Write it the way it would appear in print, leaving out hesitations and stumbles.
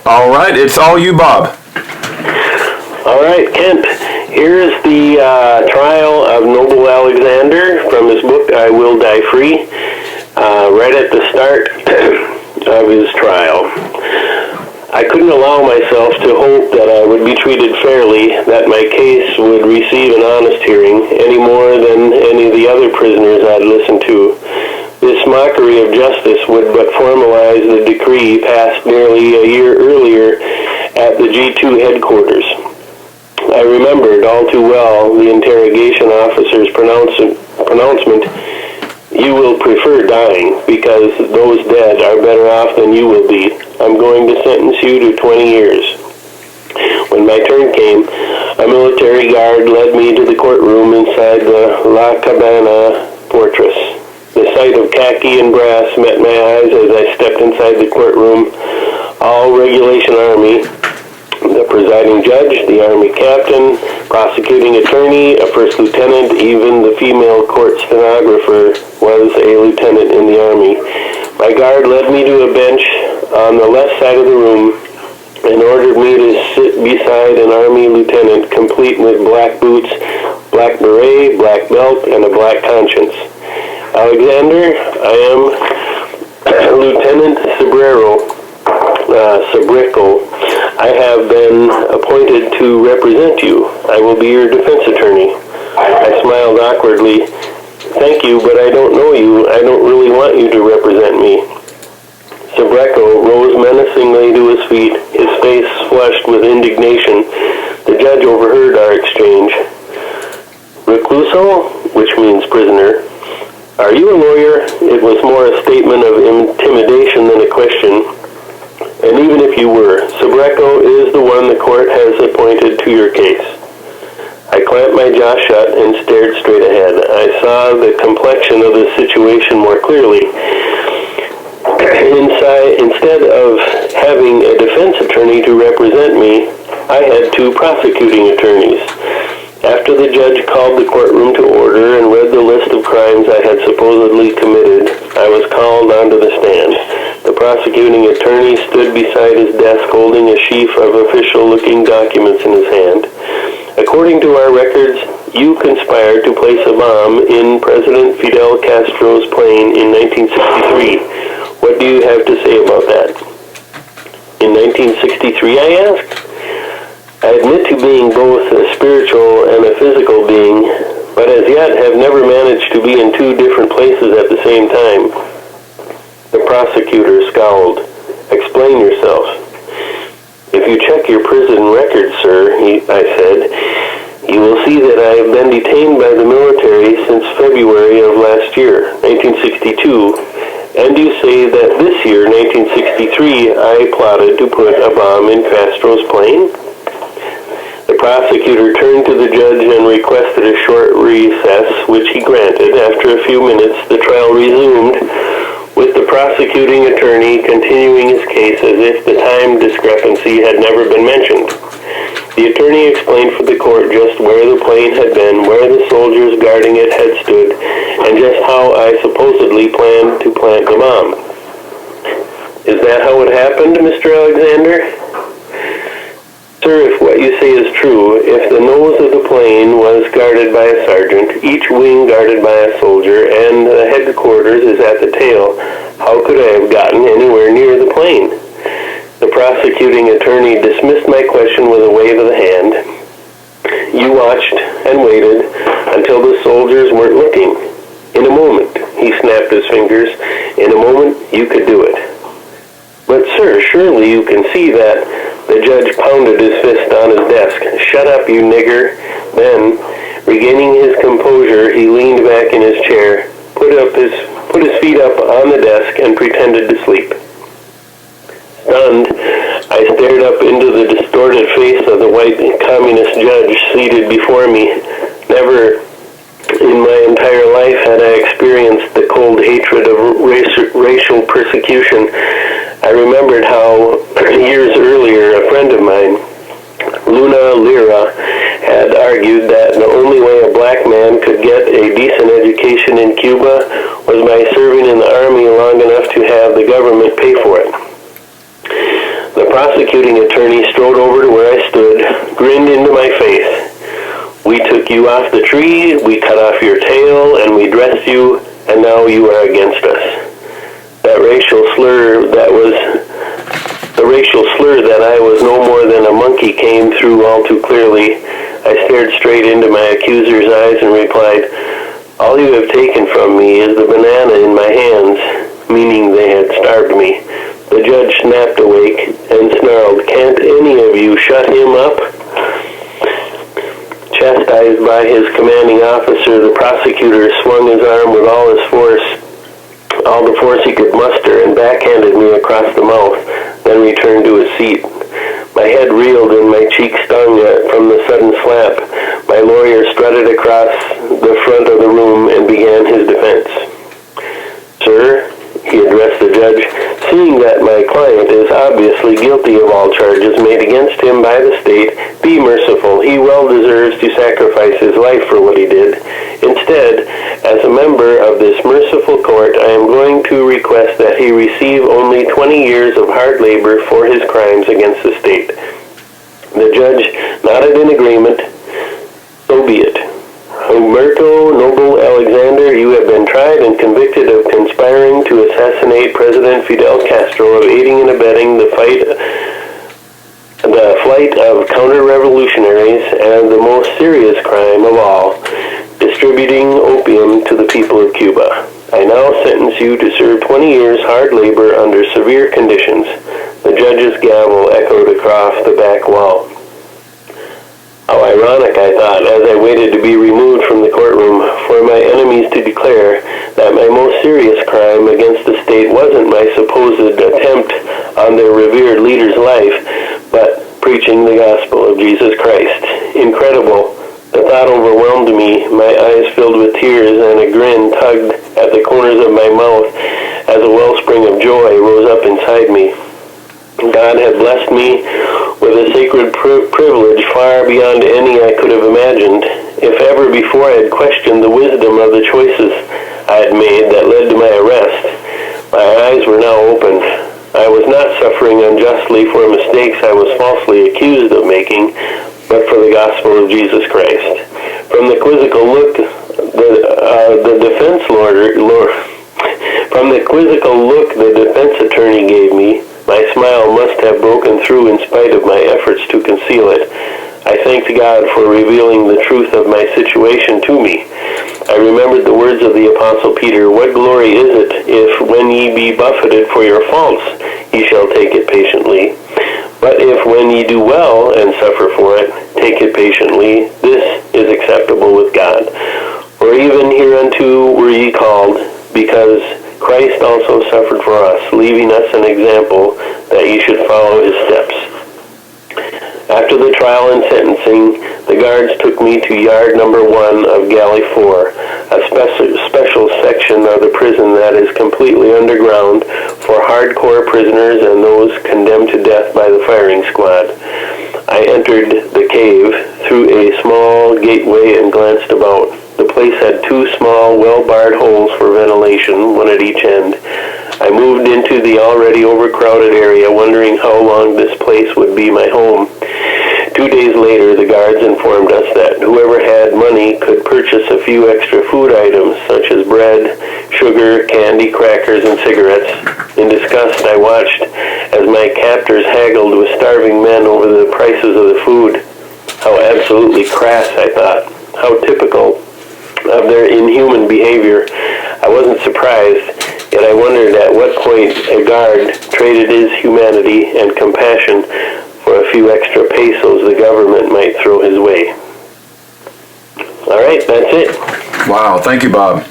All right, it's all you, Bob. All right, Kent, here's the trial of Noble Alexander from his book, I Will Die Free, right at the start of his trial. I couldn't allow myself to hope that I would be treated fairly, that my case would receive an honest hearing, any more than any of the other prisoners I'd listened to. This mockery of justice would but formalize the decree passed nearly a year earlier at the G2 headquarters. I remembered all too well the interrogation officer's pronouncement, "You will prefer dying, because those dead are better off than you will be. I'm going to sentence you to 20 years. When my turn came, a military guard led me to the courtroom inside the La Cabana fortress. The sight of khaki and brass met my eyes as I stepped inside the courtroom. All regulation Army, the presiding judge, the Army captain, prosecuting attorney, a first lieutenant, even the female court stenographer was a lieutenant in the Army. My guard led me to a bench on the left side of the room and ordered me to sit beside an Army lieutenant, complete with black boots, black beret, black belt, and a black conscience. Alexander, I am Lieutenant Sabrico. I have been appointed to represent you. I will be your defense attorney. I smiled awkwardly. Thank you, but I don't know you. I don't really want you to represent me. Sabrico rose menacingly to his feet, his face flushed with indignation. The judge overheard our exchange. Recluso, which means prisoner. Are you a lawyer? It was more a statement of intimidation than a question. And even if you were, Sabrico is the one the court has appointed to your case. I clamped my jaw shut and stared straight ahead. I saw the complexion of the situation more clearly. Instead of having a defense attorney to represent me, I had two prosecuting attorneys. After the judge called the courtroom to order and read the list of crimes I had supposedly committed, I was called onto the stand. The prosecuting attorney stood beside his desk holding a sheaf of official-looking documents in his hand. According to our records, you conspired to place a bomb in President Fidel Castro's plane in 1963. What do you have to say about that? In 1963, I asked? I admit to being both a spiritual and a physical being, but as yet have never managed to be in two different places at the same time. The prosecutor scowled. Explain yourself. If you check your prison records, sir, I said, you will see that I have been detained by the military since February of last year, 1962, and you say that this year, 1963, I plotted to put a bomb in Castro's plane? The prosecutor turned to the judge and requested a short recess, which he granted. After a few minutes, the trial resumed, with the prosecuting attorney continuing his case as if the time discrepancy had never been mentioned. The attorney explained for the court just where the plane had been, where the soldiers guarding it had stood, and just how I supposedly planned to plant the bomb. Is that how it happened, Mr. Alexander? Sir, if what you say is true, if the nose of the plane was guarded by a sergeant, each wing guarded by a soldier, and the headquarters is at the tail, how could I have gotten anywhere near the plane? The prosecuting attorney dismissed my question with a wave of the hand. You watched and waited until the soldiers weren't looking. In a moment, he snapped his fingers, in a moment you could do it. But sir, surely you can see that. The judge pounded his fist on his desk. Shut up, you nigger. Then, regaining his composure, he leaned back in his chair, put his feet up on the desk, and pretended to sleep. Stunned, I stared up into the distorted face of the white communist judge seated before me. Never in my entire life had I experienced the cold hatred of racial persecution. I remembered how, years earlier, a friend of mine, Luna Lira, had argued that the only way a black man could get a decent education in Cuba was by serving in the army long enough to have the government pay for it. The prosecuting attorney strode over to where I stood, grinned into my face. "We took you off the tree, we cut off your tail, and we dressed you, and now you are against us." The racial slur that I was no more than a monkey came through all too clearly. I stared straight into my accuser's eyes and replied, "All you have taken from me is the banana in my hands," meaning they had starved me. The judge snapped awake and snarled, "Can't any of you shut him up?" Chastised by his commanding officer, the prosecutor swung his arm with all the force he could muster, and backhanded me across the mouth, then returned to his seat. My head reeled and my cheek stung from the sudden slap. My lawyer strutted across the front of the room and began his defense. "Sir," he addressed the judge, "seeing that my client is obviously guilty of all charges made against him by the state, be merciful. He well deserves to sacrifice his life for what he did. Instead, as a member of this merciful court, I am going to request that he receive only 20 years of hard labor for his crimes against the state." The judge nodded in agreement. "So be it. Humberto Noble Alexander, you have been tried and convicted of conspiring to assassinate President Fidel Castro, of aiding and abetting the flight of counter-revolutionaries, and the most serious crime of all, distributing opium to the people of Cuba. I now sentence you to serve 20 years hard labor under severe conditions." The judge's gavel echoed across the back wall. How ironic, I thought, as I waited to be removed from the courtroom, for my enemies to declare that my most serious crime against the state wasn't my supposed attempt on their revered leader's life, but preaching the gospel of Jesus Christ. Incredible. The thought overwhelmed me. My eyes filled with tears, and a grin tugged at the corners of my mouth as a wellspring of joy rose up inside me. God had blessed me with a sacred privilege far beyond any I could have imagined. If ever before I had questioned the wisdom of the choices I had made that led to my arrest, my eyes were now open. I was not suffering unjustly for mistakes I was falsely accused of making, but for the gospel of Jesus Christ. From the quizzical look the defense attorney gave me, my smile must have broken through in spite of my efforts to conceal it. I thanked God for revealing the truth of my situation to me. I remembered the words of the Apostle Peter, "What glory is it if, when ye be buffeted for your faults, ye shall take it patiently? But if, when ye do well and suffer for it, take it patiently, this is acceptable with God. For even hereunto were ye called, because Christ also suffered for us, leaving us an example that ye should follow his steps." After the trial and sentencing, the guards took me to yard number 1 of Galley 4, a special section of the prison that is completely underground for hardcore prisoners and those condemned to death by the firing squad. I entered the cave through a small gateway and glanced about. The place had 2 small, well-barred holes for ventilation, one at each end. I moved into the already overcrowded area, wondering how long this place would be my home. 2 days later, the guards informed us that whoever had money could purchase a few extra food items, such as bread, sugar, candy, crackers, and cigarettes. In disgust, I watched as my captors haggled with starving men over the prices of the food. How absolutely crass, I thought. How typical of their inhuman behavior. I wasn't surprised, yet I wondered at what point a guard traded his humanity and compassion for a few extra pesos the government might throw his way. All right, that's it. Wow, thank you, Bob.